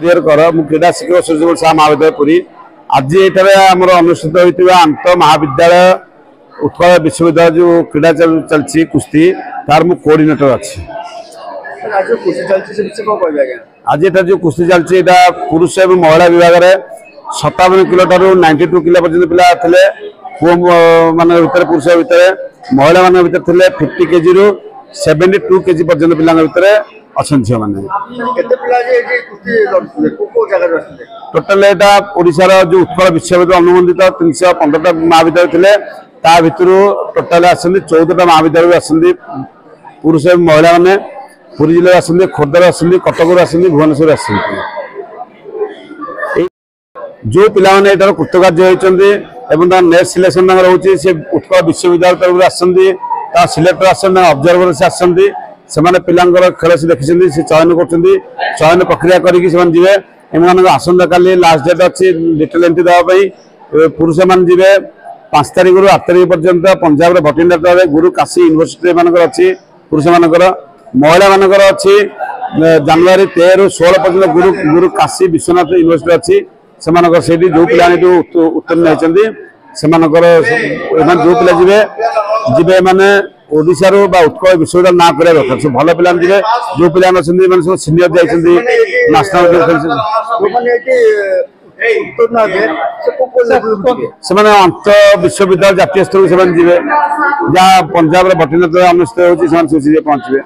क्रीड़ा शिक्षक सूर्यकुमार साहा महाविद्यालय पुरी आज ये अनुष्ठित होता आंत महाविद्यालय उत्कल विश्वविद्यालय जो क्रीड़ा चलती कुश्ती तार मु कोऑर्डिनेटर अच्छी। आज ये जो कुश्ती चलती पुरुष और महिला विभाग में 57 किलो ठार 92 किलो पर्यटन पिला थे पुओ मान भर पुरुष भितर महिला मान भर थे 50 केजी रु 72 केजी पर्यटन पिला भितर अच्छा झील मैंने टोटाल ओडार जो उत्कल विश्वविद्यालय अनुबंधित 315टा महाविद्यालय थे भितर टोटाल आसती 14टा महाविद्यालय आसती पुरुष महिला मैंने पुरी जिले आसती खोर्धार आसती कटक आसती भुवनेश्वर आसती जो पिला कृतकार्य होती नेक्स्ट सिलेक्शन रोचे उत्कल विश्वविद्यालय तरफ आसती सिलेक्टर आसती ऑब्जर्वर से आसती से पिलांकर खेल से देखी से चयन कर प्रक्रिया करेंगे एम आसंता काली लास्ट डेट अच्छी डिटेल एंट्री देवाई पुरुष मान जी 5 तारिख रु 8 तारिख पर्यंत पंजाब भटिंडा गुरु काशी यूनिवर्सिटी मानक अच्छी पुरुष मानकर महिला मानकर अच्छी जनवरी 13 रु 16 पर्यंत गुरु काशी विश्वनाथ यूनिवर्सिटी अच्छी से जो पिला उत्तीर्ण होती जो पिला जी माने ओडिशारू उत्कल विश्वविद्यालय ना करा दरकार सब भल पिला जी जो पिला सब सीनियर जाती नेशनल अंत विश्वविद्यालय जातीय स्तर को जी जहाँ पंजाब भटिंडा अनुष्ठित होती पहुंचे।